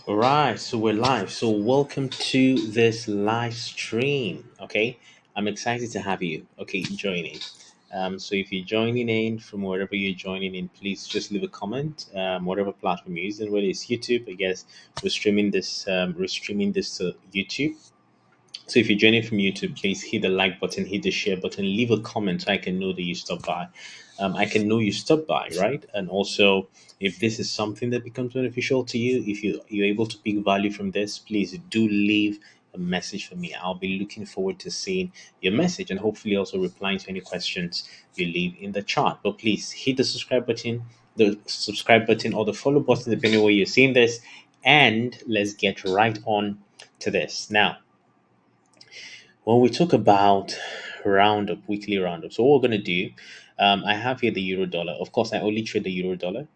All right, so we're live. So welcome to this live stream. Okay, I'm excited to have you. Okay, joining. So if you're joining in from wherever you're joining in, please just leave a comment. Whatever platform you're using, whether it's YouTube, I guess we're streaming this. We're streaming this to YouTube. So if you're joining from YouTube, please hit the like button, hit the share button, leave a comment so I can know that you stopped by. I can know you stopped by, right? And also, if this is something that becomes beneficial to you, if you're able to pick value from this, please do leave a message for me. I'll be looking forward to seeing your message and hopefully also replying to any questions you leave in the chat. But please hit the subscribe button or the follow button, depending on where you're seeing this. And let's get right on to this. Now, when we talk about roundup, weekly roundup, so what we're going to do, I have here the euro dollar. Of course, I only trade the euro dollar.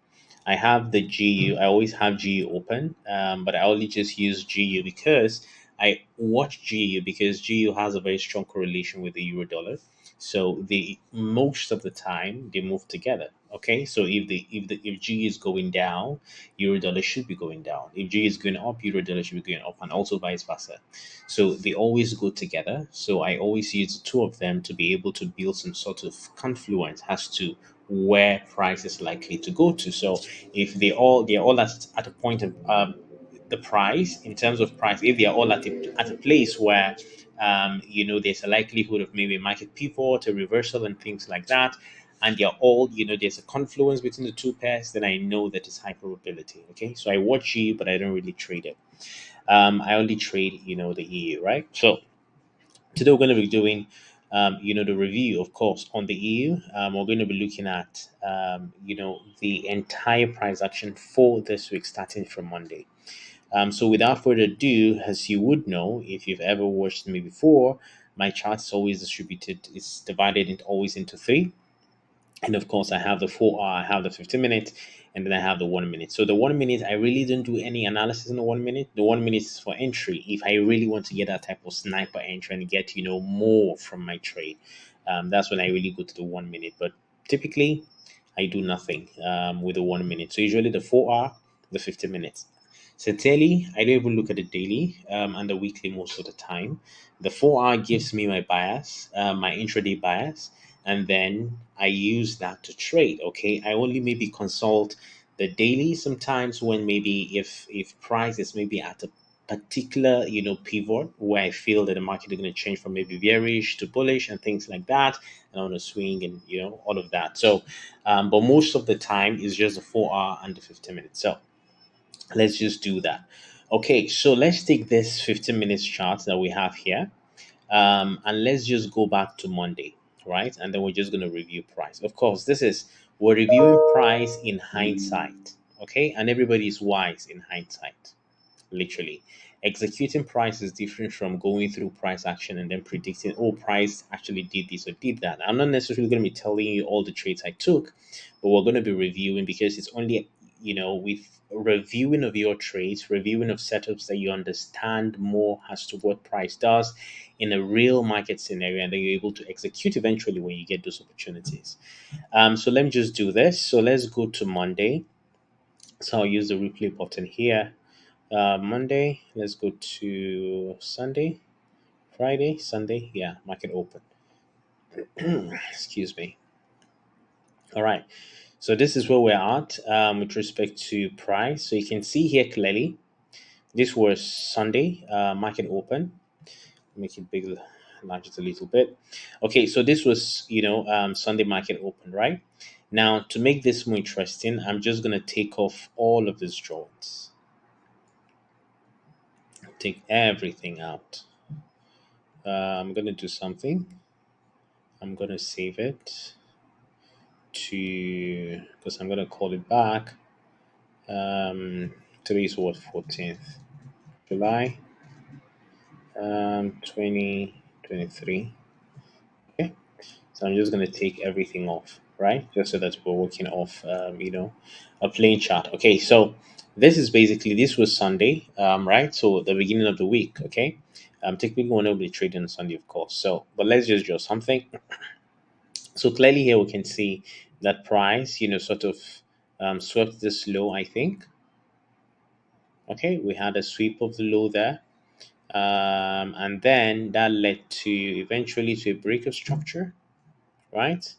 I have the GU. I always have GU open, but I only just use GU because I watch GU because GU has a very strong correlation with the euro dollar. So the most of the time they move together. Okay, so if G is going down, euro dollar should be going down. If G is going up, euro dollar should be going up, and also vice versa. So they always go together. So I always use the two of them to be able to build some sort of confluence as to where price is likely to go to. So if they're all at a point of the price in terms of price, if they are all at a place where there's a likelihood of maybe a market pivot, a reversal, and things like that, and they're all there's a confluence between the two pairs, then I know that it's high probability. Okay, so I watch you, but I don't really trade it. I only trade the EU, right? So today we're going to be doing the review, of course, on the EU. We're going to be looking at the entire price action for this week starting from Monday. So without further ado, as you would know if you've ever watched me before, my chart is always distributed. It's divided always into three. And of course, I have the 4 hour, I have the 15 minute, and then I have the 1 minute. So the 1 minute, I really don't do any analysis in the 1 minute. The 1 minute is for entry. If I really want to get that type of sniper entry and get more from my trade, that's when I really go to the 1 minute. But typically, I do nothing with the 1 minute. So usually the 4 hour, the 15 minutes. So daily, I don't even look at the daily and the weekly most of the time. The 4 hour gives me my bias, my intraday bias, and then I use that to trade. Okay, I only maybe consult the daily sometimes when maybe if price is maybe at a particular pivot where I feel that the market is going to change from maybe bearish to bullish and things like that, and I want to swing and all of that. So, but most of the time is just the 4 hour and the 15 minutes. So let's just do that. Okay, so let's take this 15 minutes chart that we have here, and let's just go back to Monday, right? And then we're just going to review price. Of course, we're reviewing price in hindsight, okay? And everybody is wise in hindsight, literally. Executing price is different from going through price action and then predicting, oh, price actually did this or did that. I'm not necessarily going to be telling you all the trades I took, but we're going to be reviewing because it's only, with reviewing of your trades, reviewing of setups that you understand more as to what price does in a real market scenario, and then you're able to execute eventually when you get those opportunities. So let me just do this. So let's go to Monday. So I'll use the replay button here. Monday, let's go to Sunday, Friday, Sunday. Yeah, market open. Excuse me. All right. So this is where we're at with respect to price. So you can see here clearly, this was Sunday, market open. Make it big, enlarge it a little bit. Okay, so this was, Sunday market open, right? Now, to make this more interesting, I'm just going to take off all of these joints. Take everything out. I'm going to do something. I'm going to save it to, because I'm going to call it back. Today is what, 14th July, 2023. Okay, so I'm just going to take everything off, right? Just so that we're working off, a plain chart. Okay, so this was Sunday, right? So the beginning of the week, okay? Typically, we're not be trading on Sunday, of course. So, but let's just draw something. So clearly here we can see that price, sort of swept this low, I think. Okay, we had a sweep of the low there, and then that led to eventually to a break of structure, right?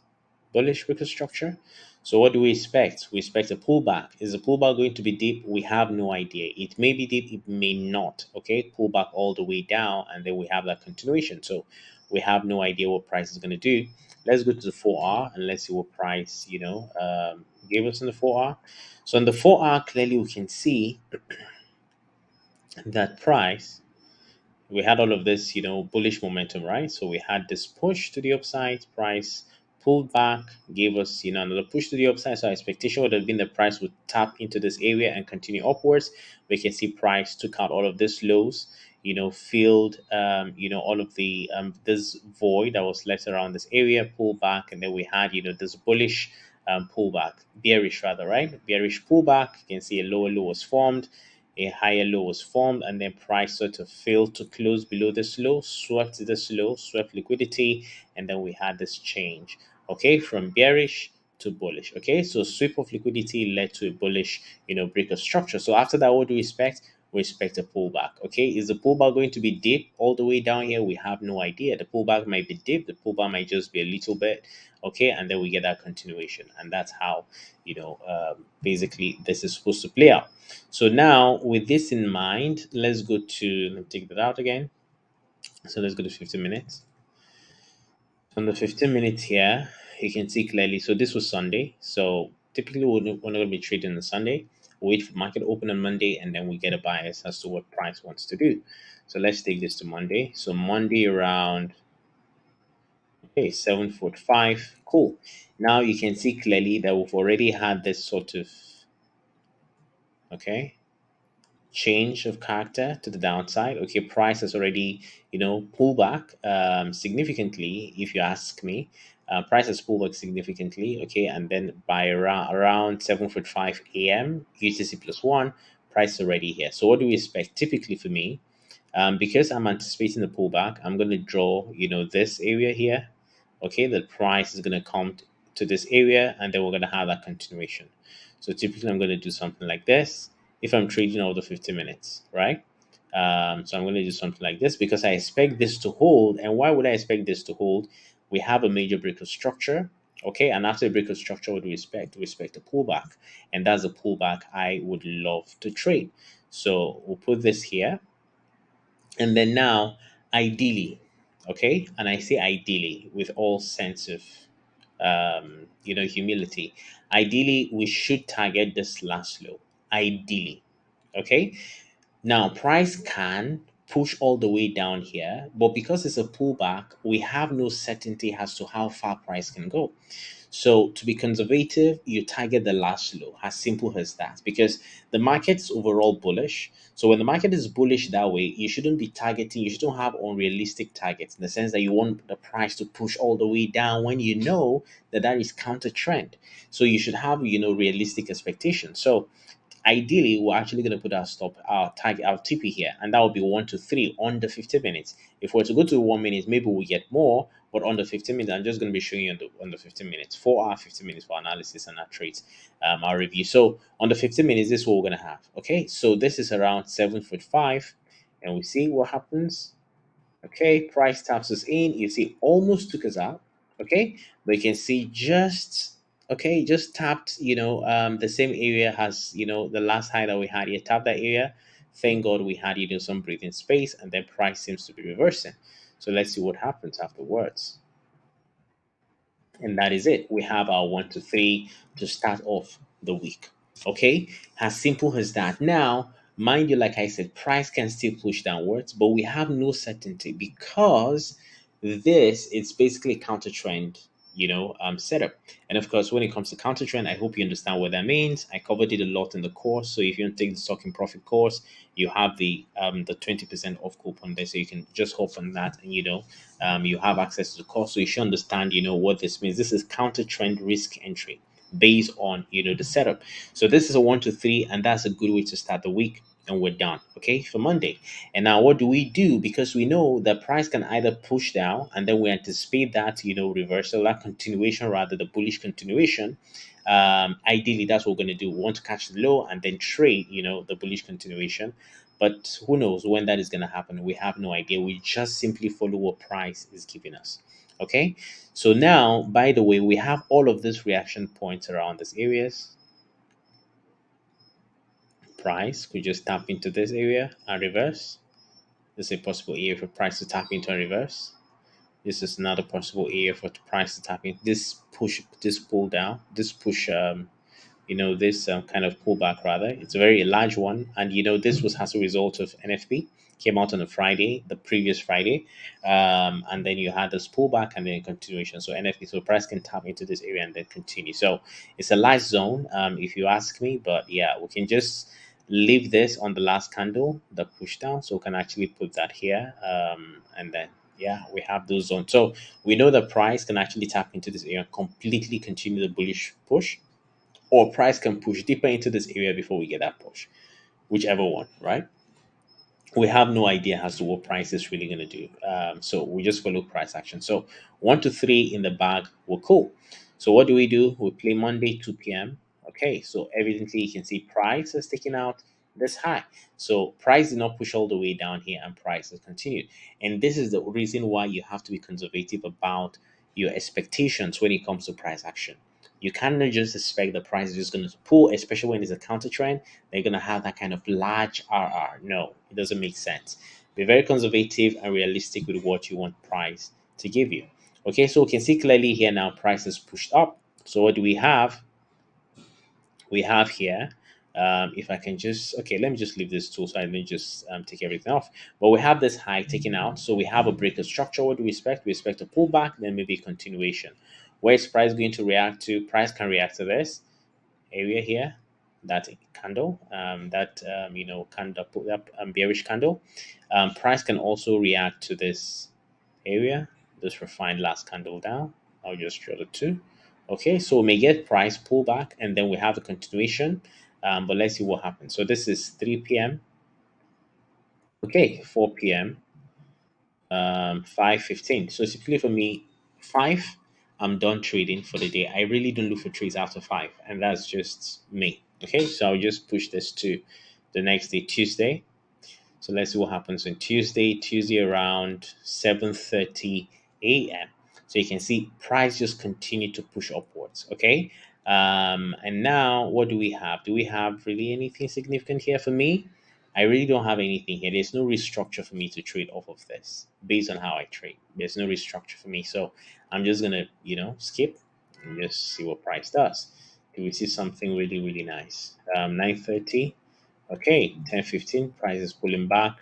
Bullish wicket structure. So what do we expect? We expect a pullback. Is the pullback going to be deep? We have no idea. It may be deep, it may not. Okay, pullback all the way down, and then we have that continuation. So we have no idea what price is going to do. Let's go to the 4 hour and let's see what price gave us in the 4 hour. So in the 4 hour, clearly we can see that price, we had all of this, bullish momentum, right? So we had this push to the upside, price pulled back, gave us, another push to the upside. So our expectation would have been the price would tap into this area and continue upwards. We can see price took out all of this lows, filled, all of the this void that was left around this area, pull back, and then we had, this bullish pullback, bearish rather, right? Bearish pullback. You can see a lower low was formed, a higher low was formed, and then price sort of failed to close below this low, swept this low, swept liquidity, and then we had this change, okay, from bearish to bullish. Okay, so sweep of liquidity led to a bullish, break of structure. So after that, what do we expect? We expect a pullback. Okay, is the pullback going to be deep all the way down here? We have no idea. The pullback might be deep, the pullback might just be a little bit, okay, and then we get that continuation, and that's how, basically this is supposed to play out. So now with this in mind, let's go to, let me take that out again. So let's go to 15 minutes. On the 15 minutes here, you can see clearly. So this was Sunday. So typically we're not going to be trading on Sunday. Wait for market open on Monday, and then we get a bias as to what price wants to do. So let's take this to Monday. So Monday around, okay, 7:45. Cool. Now you can see clearly that we've already had this sort of, okay, change of character to the downside. Okay, price has already, pulled back significantly, if you ask me. Price has pulled back significantly. Okay, and then by around 7:45 a.m. UTC plus one, price is already here. So what do we expect? Typically for me, because I'm anticipating the pullback, I'm going to draw, this area here. Okay, the price is going to come to this area, and then we're going to have that continuation. So typically, I'm going to do something like this if I'm trading over the 50 minutes, right? So I'm going to do something like this because I expect this to hold. And why would I expect this to hold? We have a major break of structure. Okay, and after a break of structure, what do we expect? We expect a pullback, and that's a pullback I would love to trade. So we'll put this here, and then now, ideally, okay, and I say ideally with all sense of, humility, ideally, we should target this last low. Ideally, okay. Now, price can push all the way down here, but because it's a pullback, we have no certainty as to how far price can go. So to be conservative, you target the last low, as simple as that, because the market's overall bullish. So when the market is bullish that way, you shouldn't be targeting, you shouldn't have unrealistic targets in the sense that you want the price to push all the way down when you know that that is counter trend. So you should have, realistic expectations. So ideally, we're actually going to put our target, our TP here, and that would be 1 to 3 under 50 minutes. If we're to go to 1 minute, maybe we get more, but under 15 minutes, I'm just going to be showing you on the 15 minutes, 4 hour, 15 minutes for analysis and our trades, our review. So on the 15 minutes, this is what we're going to have. Okay, so this is around 7:45, and we see what happens. Okay, price taps us in. You see, almost took us out. Okay, but you can see just, okay, just tapped. The same area has, the last high that we had here. Tap that area. Thank God we had, some breathing space, and then price seems to be reversing. So let's see what happens afterwards. And that is it. We have our 1 to 3 to start off the week. Okay, as simple as that. Now, mind you, like I said, price can still push downwards, but we have no certainty because this is basically counter trend, setup. And of course, when it comes to counter trend, I hope you understand what that means. I covered it a lot in the course. So if you want to take the stock in profit course, you have the 20% off coupon there, so you can just hop on that, and you have access to the course. So you should understand, what this means. This is counter trend risk entry based on the setup. So this is a 1 to 3, and that's a good way to start the week. and we're done. Okay, for Monday. And now what do we do? Because we know the price can either push down, and then we anticipate that, reversal, that continuation, rather the bullish continuation. Ideally, that's what we're going to do. We want to catch the low and then trade, the bullish continuation. But who knows when that is going to happen? We have no idea. We just simply follow what price is giving us. Okay. So now, by the way, we have all of these reaction points around these areas. Price could just tap into this area and reverse. This is a possible area for price to tap into and reverse. This is another possible area for the price to tap in. This push, this pull down, this push, this kind of pullback rather. It's a very large one, and this was as a result of NFP came out on a Friday, the previous Friday, and then you had this pullback and then continuation. So NFP, so price can tap into this area and then continue. So it's a large zone, if you ask me, but yeah, we can just leave this on the last candle, the push down, so we can actually put that here, and then yeah, we have those zones. So we know the price can actually tap into this area and completely continue the bullish push, or price can push deeper into this area before we get that push, whichever one, right? We have no idea as to what price is really going to do. So we just follow price action. So 1 to 3 in the bag, we're cool. So what do? We play Monday 2 p.m. Okay, so evidently you can see price is taking out this high. So price did not push all the way down here, and price has continued. And this is the reason why you have to be conservative about your expectations when it comes to price action. You cannot just expect the price is just going to pull, especially when it's a counter trend. They're going to have that kind of large RR. No, it doesn't make sense. Be very conservative and realistic with what you want price to give you. Okay, so we can see clearly here now price is pushed up. So what do we have? We have here, if I can just, okay, let me just leave this tool so I don't just take everything off. But we have this high taken out. So we have a break of structure. What do we expect? We expect a pullback, then maybe a continuation. Where is price going to react to? Price can react to this area here, that candle, candle, that bearish candle. Price can also react to this area, this refined last candle down. I'll just draw the two. Okay, so we may get price pullback and then we have a continuation. But let's see what happens. So this is 3 p.m. Okay, 4 p.m. 5:15. So simply for me, 5, I'm done trading for the day. I really don't look for trades after 5, and that's just me. Okay, so I'll just push this to the next day, Tuesday. So let's see what happens on Tuesday around 7:30 a.m. So you can see price just continue to push upwards. Okay. And now what do we have? Do we have really anything significant here for me? I really don't have anything here. There's no restructure for me to trade off of this based on how I trade. There's no restructure for me. So I'm just gonna, skip and just see what price does. Do we see something really, really nice? 9:30. Okay, 10:15, price is pulling back.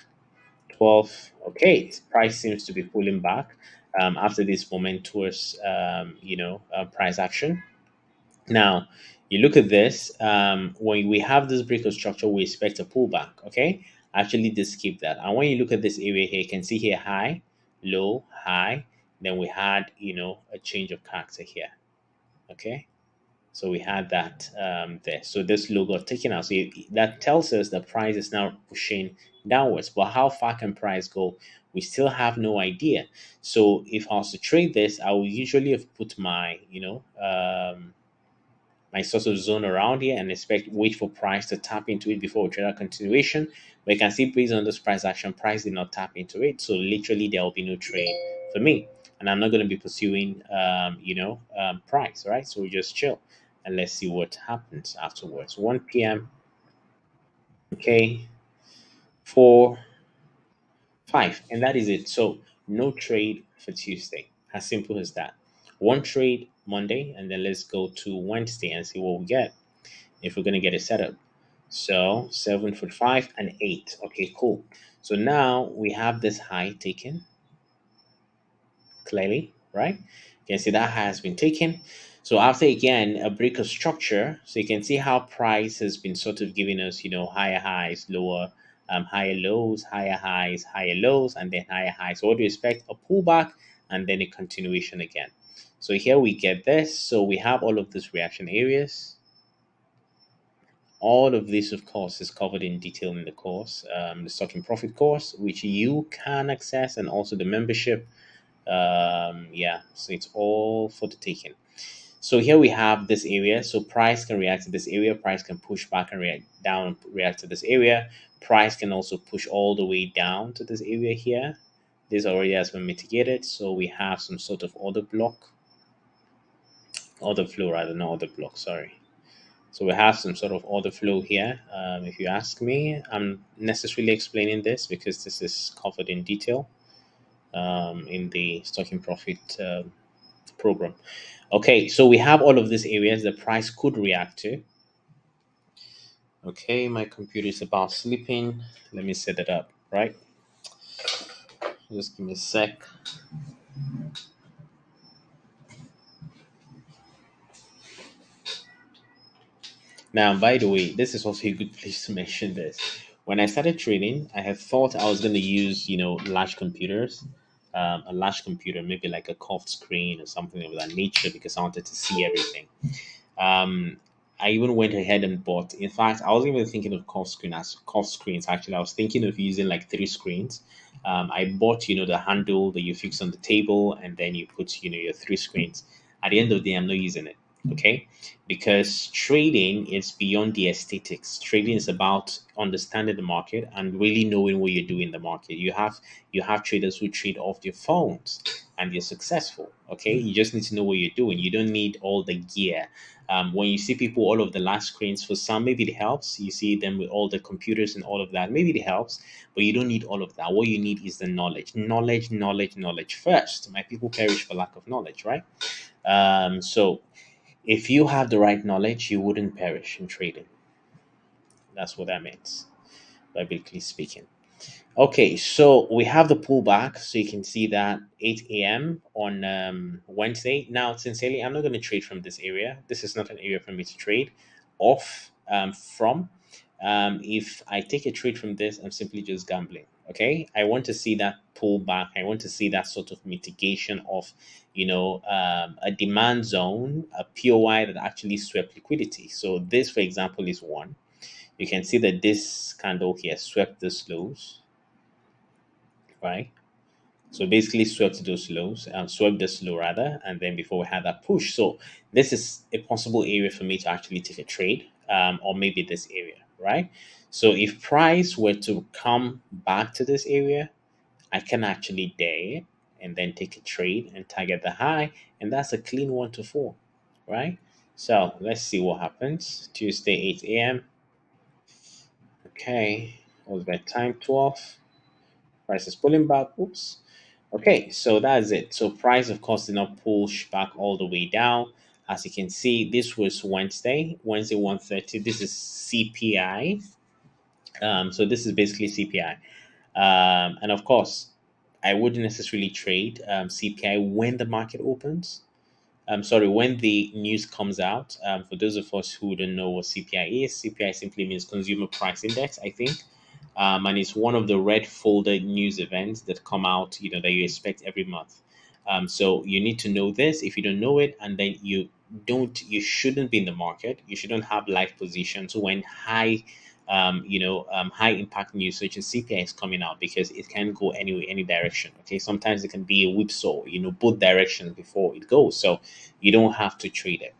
12, okay, price seems to be pulling back after this momentous, price action. Now, you look at this, when we have this break of structure, we expect a pullback, okay? Actually, just skip that. And when you look at this area here, you can see here high, low, high. Then we had, a change of character here, okay? So we had that there. So this logo taken out. So that tells us the price is now pushing downwards. But how far can price go? We still have no idea. So if I was to trade this, I would usually have put my, my sort of zone around here and wait for price to tap into it before we trade a continuation. But you can see based on this price action, price did not tap into it. So literally there will be no trade for me. And I'm not going to be pursuing price, right? So we just chill and let's see what happens afterwards. 1 p.m. Okay, 4, 5, and that is it. So no trade for Tuesday. As simple as that. One trade Monday, and then let's go to Wednesday and see what we get if we're gonna get a setup. So 7 for 5 and 8. Okay, cool. So now we have this high taken clearly, right? You can see that has been taken. So after again a break of structure, so you can see how price has been sort of giving us, higher highs, lower, higher lows, higher highs, higher lows, and then higher highs. So what do you expect? A pullback and then a continuation again. So here we get this. So we have all of these reaction areas All of this, of course, is covered in detail in the course, the stock and profit course, which you can access, and also the membership. Yeah, so it's all for the taking. So here we have this area. So price can react to this area, price can push back and react down, react to this area. Price can also push all the way down to this area here. This already has been mitigated. So we have some sort of order block, order flow rather, not order block, sorry. So we have some sort of order flow here. If you ask me, I'm necessarily explaining this because this is covered in detail in the stock and profit program. Okay, so we have all of these areas the price could react to. Okay, my computer is about sleeping. Let me set it up, right? Just give me a sec. Now, by the way, this is also a good place to mention this. When I started trading, I had thought I was going to use, large computers, a large computer, maybe like a curved screen or something of that nature, because I wanted to see everything. Um, I even went ahead and bought. In fact, I wasn't even thinking of curved screens. Actually, I was thinking of using like three screens. I bought, the handle that you fix on the table, and then you put, your three screens. At the end of the day, I'm not using it. Okay, because trading is beyond the aesthetics. Trading is about understanding the market and really knowing what you're doing in the market. You have traders who trade off their phones and they're successful. Okay, you just need to know what you're doing. You don't need all the gear. When you see people all of the last screens, for some maybe it helps. You see them with all the computers and all of that. Maybe it helps, but you don't need all of that. What you need is the knowledge, knowledge, knowledge, knowledge first. My people perish for lack of knowledge, right? So if you have the right knowledge, you wouldn't perish in trading. That's what that means, biblically speaking. Okay, so we have the pullback. So you can see that 8 a.m. on Wednesday. Now, sincerely, I'm not going to trade from this area. This is not an area for me to trade off from. If I take a trade from this, I'm simply just gambling. Okay, I want to see that pullback. I want to see that sort of mitigation of, a demand zone, a POI that actually swept liquidity. So this, for example, is one. You can see that this candle here swept this lows, right? So basically swept those lows, swept this low rather, and then before we had that push. So this is a possible area for me to actually take a trade, or maybe this area, right? So if price were to come back to this area, I can actually dare it and then take a trade and target the high, and that's a clean 1 to 4, right? So let's see what happens. Tuesday 8 a.m. Okay, what was that time? 12. Price is pulling back. Oops. Okay, so that's it. So price, of course, did not push back all the way down. As you can see, this was Wednesday 130. This is CPI. So this is basically CPI. And of course, I wouldn't necessarily trade CPI when the market opens. Sorry, when the news comes out. For those of us who don't know what CPI is, CPI simply means Consumer Price Index, I think. And it's one of the red folder news events that come out, that you expect every month. So you need to know this. If you don't know it, and then you shouldn't be in the market. You shouldn't have live positions when high impact news such as CPI is coming out, because it can go any direction. Okay, sometimes it can be a whipsaw, both directions before it goes. So you don't have to trade it.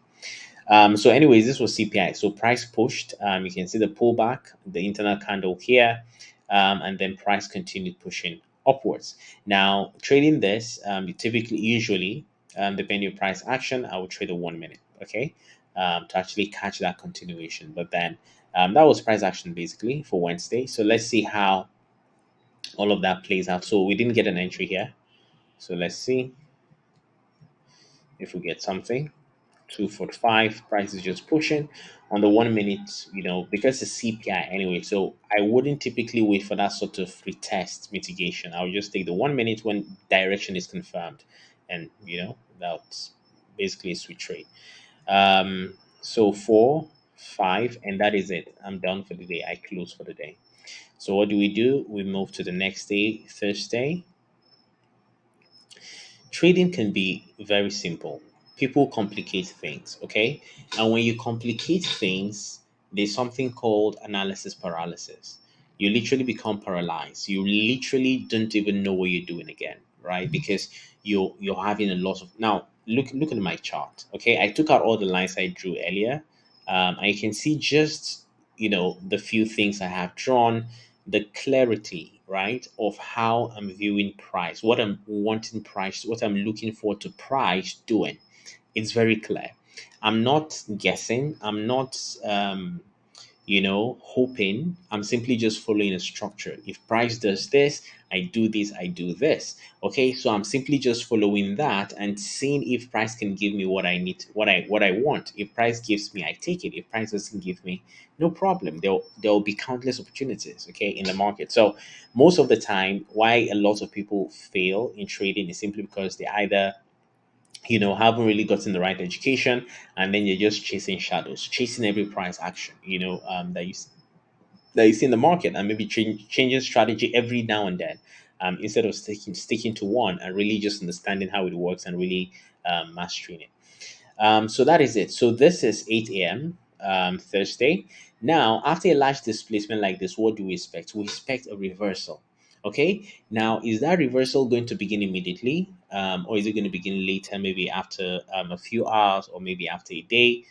So anyways, this was CPI. So price pushed. You can see the pullback, the internal candle here, and then price continued pushing upwards. Now, trading this, usually, depending on price action, I would trade a 1 minute, okay, to actually catch that continuation. But then that was price action basically for Wednesday. So let's see how all of that plays out. So we didn't get an entry here. So let's see if we get something. 245 price is just pushing on the 1 minute, because it's CPI anyway. So I wouldn't typically wait for that sort of retest mitigation. I would just take the 1 minute when direction is confirmed, and that's basically a sweet trade. So 4 5, and that is it. I'm done for the day. I close for the day. So what do? We move to the next day, Thursday. Trading can be very simple. People complicate things, okay? And when you complicate things, there's something called analysis paralysis. You literally become paralyzed. You literally don't even know what you're doing again, right? Because you're having a lot of now. Look at my chart. Okay, I took out all the lines I drew earlier. And you can see just the few things I have drawn, the clarity, right, of how I'm viewing price, what I'm wanting price, what I'm looking for to price doing. It's very clear. I'm not guessing. I'm not hoping. I'm simply just following a structure. If price does this, I do this, I do this. Okay, so I'm simply just following that and seeing if price can give me what I need, what I want. If price gives me, I take it. If price doesn't give me, no problem. There'll be countless opportunities, okay, in the market. So most of the time, why a lot of people fail in trading is simply because they either haven't really gotten the right education, and then you're just chasing shadows, chasing every price action that you see in the market, and maybe changing strategy every now and then, instead of sticking to one and really just understanding how it works and really mastering it. So that is it. So this is 8 a.m. Thursday. Now, after a large displacement like this, what do we expect? We expect a reversal. Okay. Now, is that reversal going to begin immediately, or is it going to begin later, maybe after a few hours, or maybe after a day?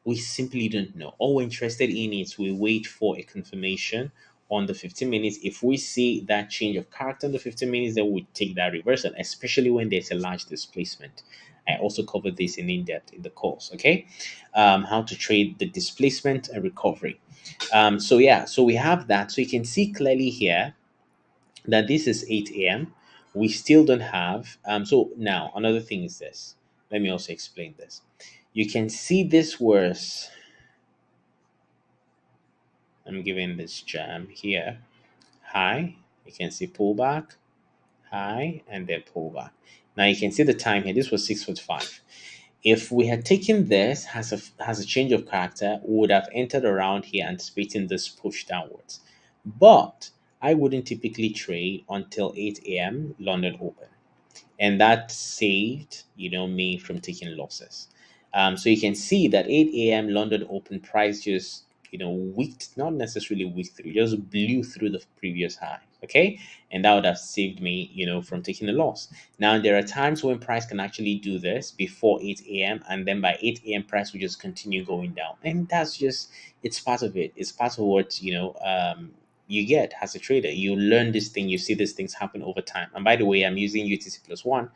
We simply don't know. All we're interested in is we wait for a confirmation on the 15 minutes. If we see that change of character on the 15 minutes, then we take that reversal, especially when there's a large displacement. I also covered this in depth in the course. Okay, how to trade the displacement and recovery. So yeah, so we have that. So you can see clearly here that this is 8 a.m. We still don't have. So now another thing is this. Let me also explain this. You can see this was. I'm giving this jam here. High. You can see pullback, high, and then pullback. Now you can see the time here. This was 6:45. If we had taken this as a change of character, we would have entered around here anticipating this push downwards. But I wouldn't typically trade until 8 a.m. London open, and that saved me from taking losses. So you can see that 8 a.m. London open price just wicked, not necessarily wicked through, just blew through the previous high. Okay, and that would have saved me from taking a loss. Now there are times when price can actually do this before 8 a.m. and then by 8 a.m. price will just continue going down, and that's just, it's part of it. It's part of what you get as a trader. You learn this thing, you see these things happen over time. And by the way, I'm using UTC plus one.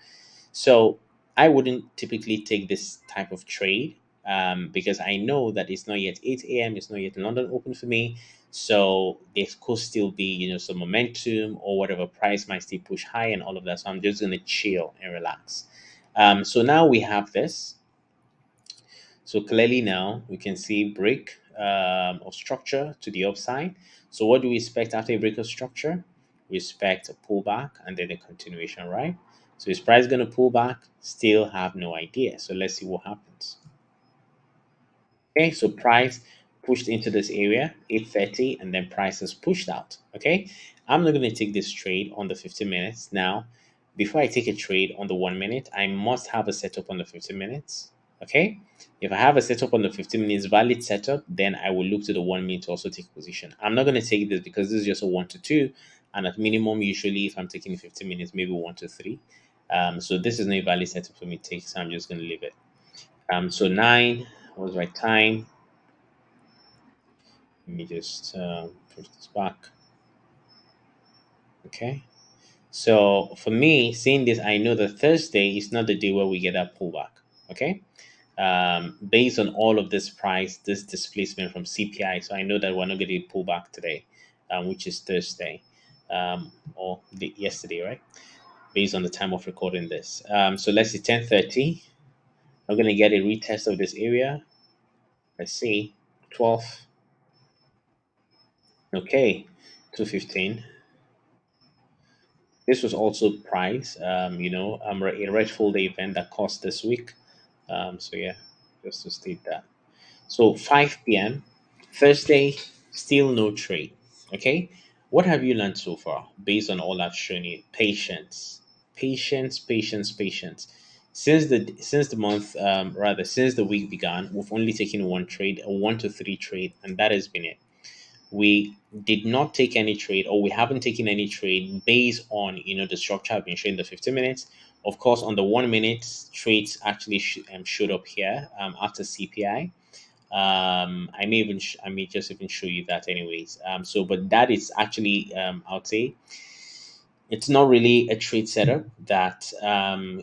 So I wouldn't typically take this type of trade, because I know that it's not yet 8 a.m., it's not yet London open for me. So there could still be, some momentum or whatever, price might still push high and all of that. So I'm just going to chill and relax. So now we have this. So clearly now we can see break of structure to the upside. So what do we expect after a break of structure? We expect a pullback and then a continuation, right? So is price going to pull back? Still have no idea. So let's see what happens. Okay, so price pushed into this area, 8:30, and then price is pushed out. Okay, I'm not going to take this trade on the 15 minutes. Now, before I take a trade on the 1 minute, I must have a setup on the 15 minutes. Okay, if I have a setup on the 15 minutes valid setup, then I will look to the 1 minute to also take position. I'm not going to take this because this is just a 1 to 2, and at minimum, usually, if I'm taking 15 minutes, maybe 1 to 3. So this is not a valid setup for me to take, so I'm just going to leave it. So 9 was right time. Let me just push this back. Okay. So for me, seeing this, I know that Thursday is not the day where we get that pullback. Okay. Based on all of this price, this displacement from CPI, so I know that we're not going to pull back today, which is Thursday, or yesterday, right? Based on the time of recording this. So let's see, 10:30. I'm going to get a retest of this area. Let's see, 12. Okay, 2:15. This was also price, a red folder event that cost this week. So yeah, just to state that. So 5 p.m. Thursday, still no trade. Okay, what have you learned so far based on all I've shown you? Patience, patience, patience, patience. since the month, rather since the week began, we've only taken one trade, a 1 to 3 trade, and that has been it. We did not take any trade, or we haven't taken any trade based on the structure I've been showing the 15 minutes. Of course, on the 1 minute, trades actually showed up here after CPI. I may just even show you that anyways. So but that is actually, I would say, it's not really a trade setup that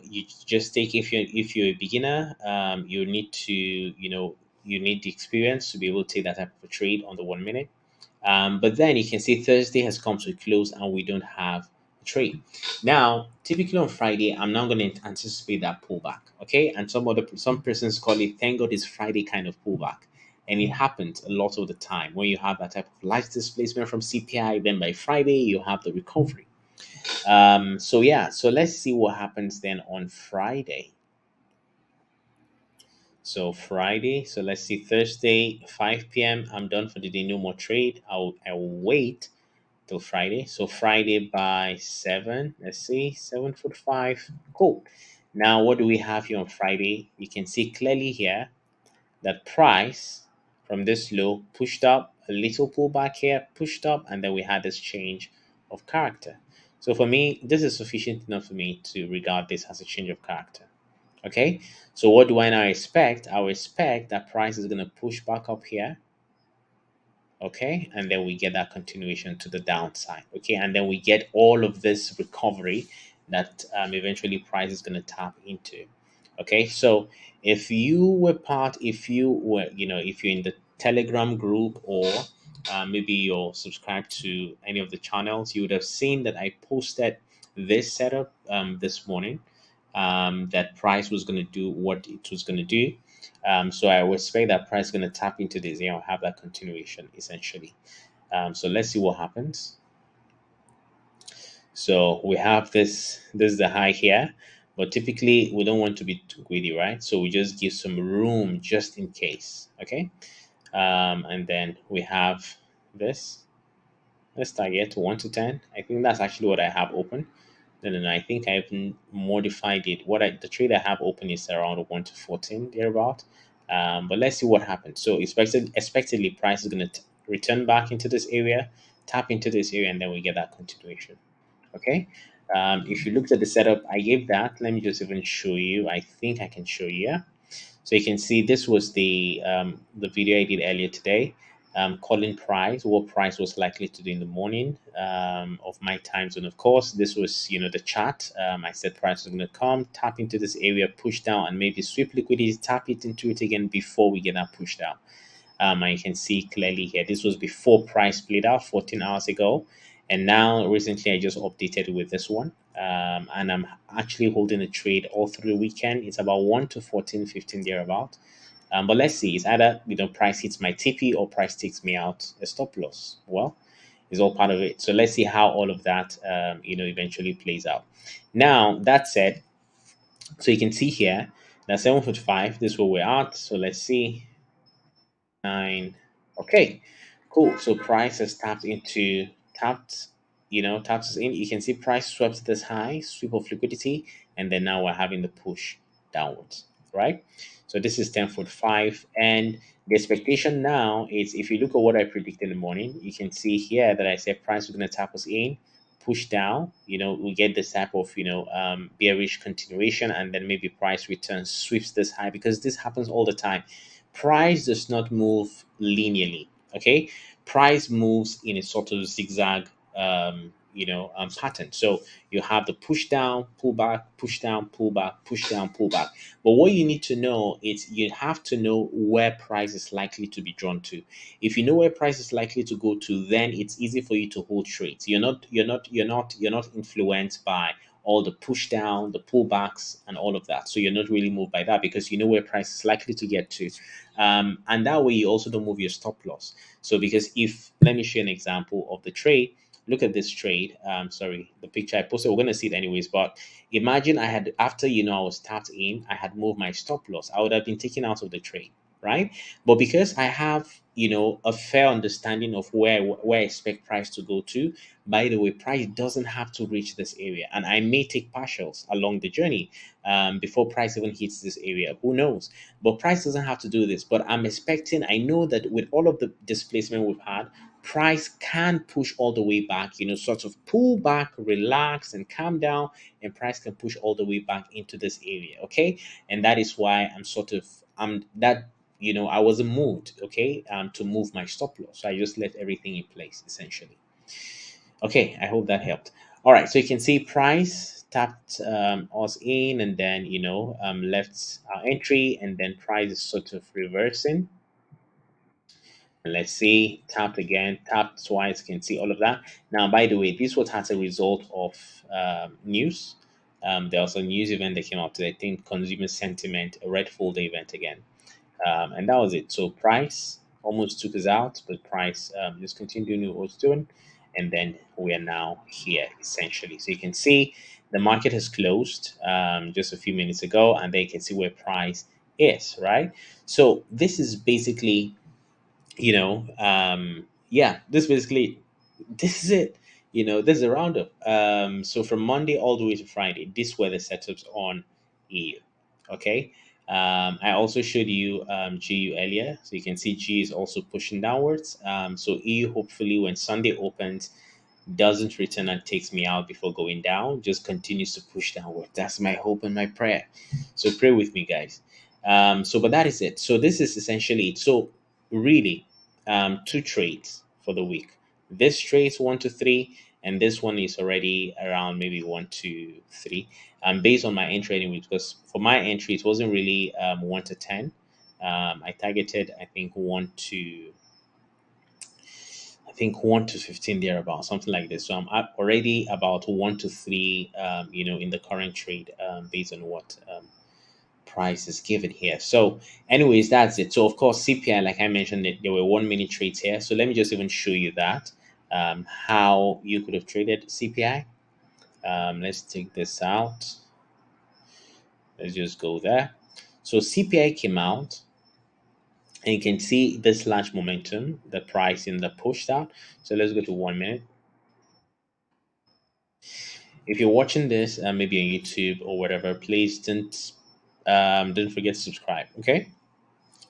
you just take. If you're a beginner, you need to, you need the experience to be able to take that type of a trade on the 1 minute. But then you can see Thursday has come to a close and we don't have a trade. Now, typically on Friday, I'm not going to anticipate that pullback. Okay. And some persons call it, thank God it's Friday kind of pullback. And it happens a lot of the time when you have that type of light displacement from CPI, then by Friday you have the recovery. So yeah, so let's see what happens then on Friday. So Friday, so let's see, Thursday, 5 p.m. I'm done for the day, no more trade. I'll wait till Friday. So Friday by 7, let's see, 7:45. Cool. Now what do we have here on Friday? You can see clearly here that price from this low pushed up, a little pullback here, pushed up, and then we had this change of character. So for me, this is sufficient enough for me to regard this as a change of character. Okay, so what do I now expect? I will expect that price is going to push back up here. Okay, and then we get that continuation to the downside. Okay, and then we get all of this recovery that eventually price is going to tap into. Okay, so if you were, if you're in the Telegram group, or maybe you're subscribed to any of the channels, you would have seen that I posted this setup this morning, that price was going to do what it was going to do. So I would expect that price is going to tap into this and have that continuation essentially. So let's see what happens. So we have this is the high here, but typically we don't want to be too greedy, right? So we just give some room just in case. Okay. And then we have this. Let's target 1 to 10. I think that's actually what I have open. No. I think I've modified it. The trade I have open is around 1 to 14 thereabout. But let's see what happens. So expectedly, price is going to return back into this area, tap into this area, and then we get that continuation. Okay. If you looked at the setup I gave that, let me just even show you. I think I can show you. Yeah? So you can see this was the video I did earlier today, calling price, what price was likely to do in the morning of my time zone. Of course, this was the chart. I said price was going to come, tap into this area, push down, and maybe sweep liquidity, tap it into it again before we get that push down. And you can see clearly here, this was before price split out 14 hours ago. And now recently I just updated with this one. And I'm actually holding a trade all through the weekend. It's about 1 to 14, 15 thereabout. But let's see, it's either price hits my TP or price takes me out a stop loss. Well, it's all part of it. So let's see how all of that eventually plays out. Now that said, so you can see here that 7:45, this is where we're at. So let's see. 9. Okay, cool. So price has tapped, taps us in. You can see price swept this high, sweep of liquidity, and then now we're having the push downwards, right? So this is 10:45, and the expectation now is, if you look at what I predicted in the morning, you can see here that I said price is going to tap us in, push down. We get this type of bearish continuation, and then maybe price returns, sweeps this high, because this happens all the time. Price does not move linearly. Okay, price moves in a sort of zigzag pattern. So you have the push down, pull back, push down, pull back, push down, pull back. But what you need to know is, you have to know where price is likely to be drawn to. If you know where price is likely to go to, then it's easy for you to hold trades. You're not influenced by all the push down, the pullbacks, and all of that. So you're not really moved by that, because you know where price is likely to get to. And that way you also don't move your stop loss. So because let me show you an example of the trade. Look at this trade. Sorry, the picture I posted, we're going to see it anyways. But imagine I had, after I was tapped in, I had moved my stop loss. I would have been taken out of the trade, right? But because I have, a fair understanding of where I expect price to go to, by the way, price doesn't have to reach this area, and I may take partials along the journey before price even hits this area. Who knows? But price doesn't have to do this. But I'm expecting. I know that with all of the displacement we've had, price can push all the way back. Sort of pull back, relax, and calm down, and price can push all the way back into this area. Okay, and that is why I'm that I wasn't moved, okay, to move my stop loss. So I just left everything in place essentially. Okay, I hope that helped. All right, so you can see price tapped us in, and then left our entry, and then price is sort of reversing. And let's see, tapped again, tapped twice. You can see all of that. Now, by the way, this was as a result of news. There was a news event that came out today. I think consumer sentiment, a red folder event again. And that was it. So price almost took us out, but price just continued doing what it was doing, and then we are now here essentially. So you can see the market has closed just a few minutes ago, and then you can see where price is, right? So this is basically, yeah, this is it. This is a roundup. So from Monday all the way to Friday, these were the setups on EU. Okay. I also showed you GU earlier, so you can see G is also pushing downwards. So EU, hopefully, when Sunday opens, doesn't return and takes me out before going down, just continues to push downward. That's my hope and my prayer. So pray with me, guys. But that is it. So this is essentially it. So really, two trades for the week. This trade 1 to 3, and this one is already around maybe 1 to 3. Based on my entry anyway, because for my entry it wasn't really 1 to 10. I targeted I think 1 to 15 thereabout, something like this. So I'm already about 1 to 3, in the current trade, based on what price is given here. So, anyways, that's it. So, of course, CPI, like I mentioned, there were 1 minute trades here. So let me just even show you that how you could have traded CPI. Let's take this out. Let's just go there. So CPI came out, and you can see this large momentum, the price in the pushed out. So let's go to 1 minute. If you're watching this, maybe on YouTube or whatever, please don't forget to subscribe. Okay,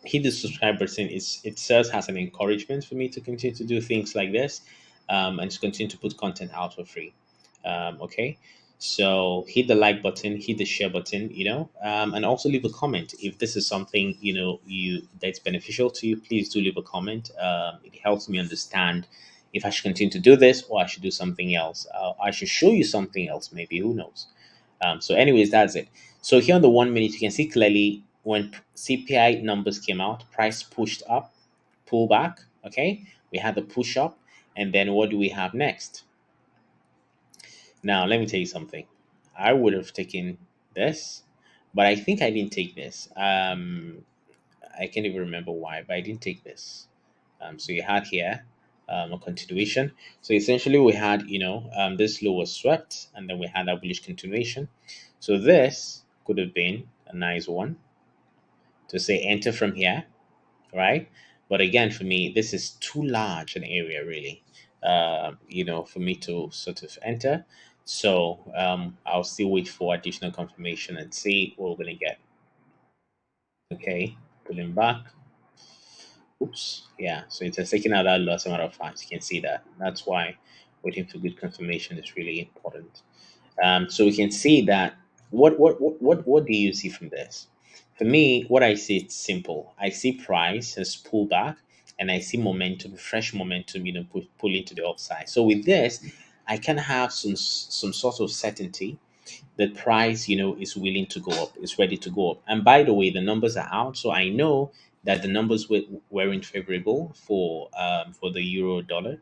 hit the subscribe button. It serves as an encouragement for me to continue to do things like this, and to continue to put content out for free. Okay, so hit the like button, hit the share button, and also leave a comment if this is something you that's beneficial to you. Please do leave a comment. It helps me understand if I should continue to do this or I should do something else. I should show you something else, maybe. Who knows? So, anyways, that's it. So here on the 1 minute, you can see clearly when CPI numbers came out, price pushed up, pull back. Okay, we had the push up, and then what do we have next? Now, let me tell you something. I would have taken this, but I think I didn't take this. I can't even remember why, but I didn't take this. So you had here a continuation. So essentially, we had this low was swept, and then we had a bullish continuation. So this could have been a nice one to say enter from here, right? But again, for me, this is too large an area, really, for me to sort of enter. So I'll still wait for additional confirmation and see what we're going to get. Okay, pulling back. Oops. Yeah, so it's taking out that loss amount of funds. You can see that. That's why waiting for good confirmation is really important. So we can see that what do you see from this? For me, what I see, it's simple. I see price has pulled back, and I see momentum, fresh momentum, pulling to the upside. So with this, I can have some sort of certainty the price is willing to go up, is ready to go up. And by the way, the numbers are out, so I know that the numbers weren't favorable for the euro dollar.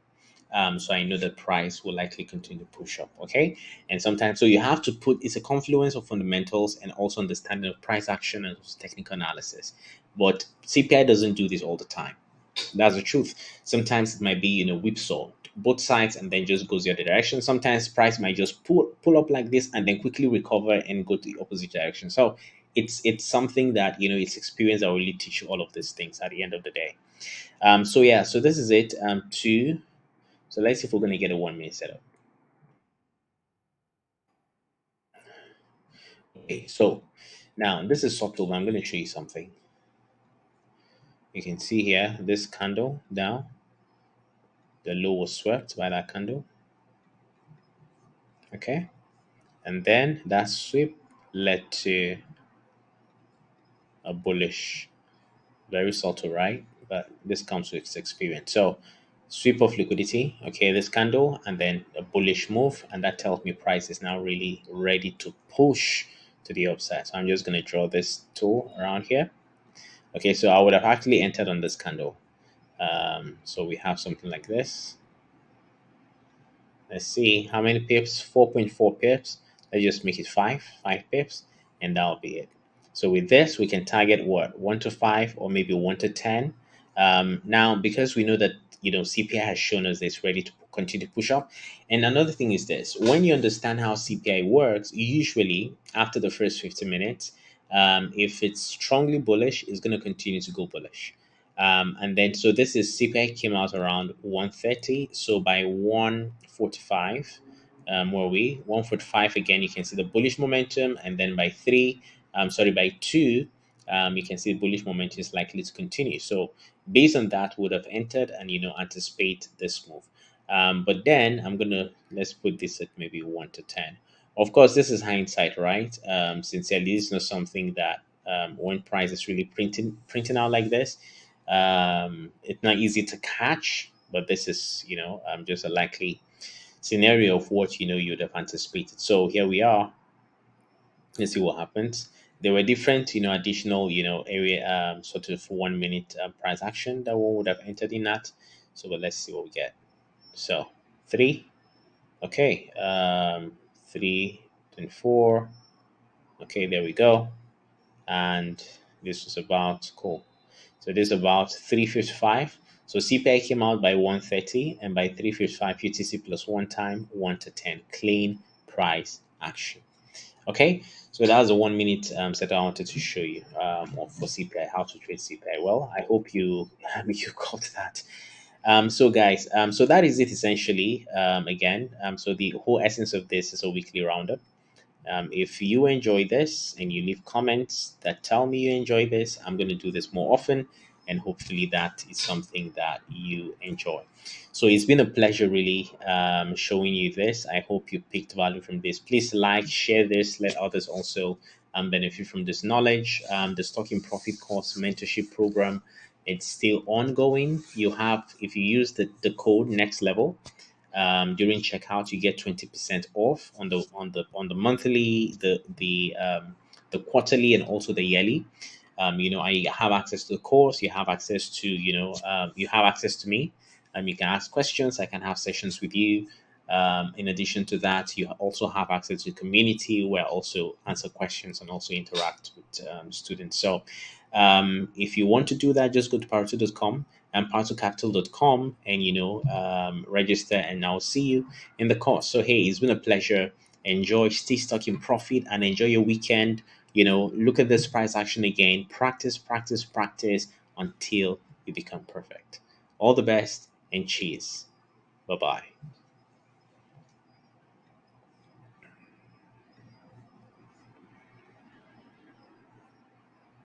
So I know that price will likely continue to push up. Okay, and sometimes so you have to put it's a confluence of fundamentals and also understanding of price action and technical analysis. But CPI doesn't do this all the time. That's the truth. Sometimes it might be, whipsaw both sides and then just goes the other direction. Sometimes price might just pull up like this and then quickly recover and go to the opposite direction. So it's something that it's experience that will really teach you all of these things at the end of the day. So yeah, so this is it. Two. So let's see if we're gonna get a 1 minute setup. Okay, so now this is subtle, but I'm gonna show you something. You can see here this candle down, the low was swept by that candle. Okay, and then that sweep led to a bullish. Very subtle, right? But this comes with experience. So sweep of liquidity, okay, this candle, and then a bullish move, and that tells me price is now really ready to push to the upside. So I'm just going to draw this tool around here. Okay, so I would have actually entered on this candle. So we have something like this. Let's see how many pips. 4.4 pips. Let's just make it 5 pips, and that'll be it. So with this, we can target what, 1 to 5 or maybe 1 to 10. Now, because we know that CPI has shown us that it's ready to continue to push up. And another thing is this: when you understand how CPI works, usually after the first 50 minutes, if it's strongly bullish, it's going to continue to go bullish. And then, so this is CPI came out around 1:30. So by 1:45, were we 1:45 again? You can see the bullish momentum, and then by by 2, you can see the bullish momentum is likely to continue. So based on that, would have entered and anticipate this move. But then let's put this at maybe 1 to 10. Of course, this is hindsight, right? Sincerely, this is not something that when price is really printing out like this, it's not easy to catch. But this is just a likely scenario of what you'd have anticipated. So here we are. Let's see what happens. There were different additional area sort of 1 minute price action that one would have entered in that. So but let's see what we get. So 3. Okay. 3 and 4. Okay, there we go. And this was about cool. So this is about 3:55. So CPI came out by 1:30, and by 3:55 UTC plus one time 1 to 10 clean price action. Okay, so that was a 1 minute set I wanted to show you for CPI, how to trade CPI. Well, I hope you you got that. So guys, so that is it essentially. Again, so the whole essence of this is a weekly roundup. If you enjoy this and you leave comments that tell me you enjoy this, I'm going to do this more often, and hopefully that is something that you enjoy. So it's been a pleasure really showing you this. I hope you picked value from this. Please like, share this, let others also benefit from this knowledge. The Stock in Profit course mentorship program, it's still ongoing. You have, if you use the code next level, during checkout you get 20% off on the monthly, the quarterly, and also the yearly. I have access to the course. You have access to you have access to me. You can ask questions. I can have sessions with you. In addition to that, you also have access to the community where I also answer questions and also interact with students. So if you want to do that, just go to power2.com and power2capital.com and register, and I'll see you in the course. So hey, it's been a pleasure. Enjoy, stay stuck in profit, and enjoy your weekend. Look at this price action again. Practice, practice, practice until you become perfect. All the best and cheers. Bye bye.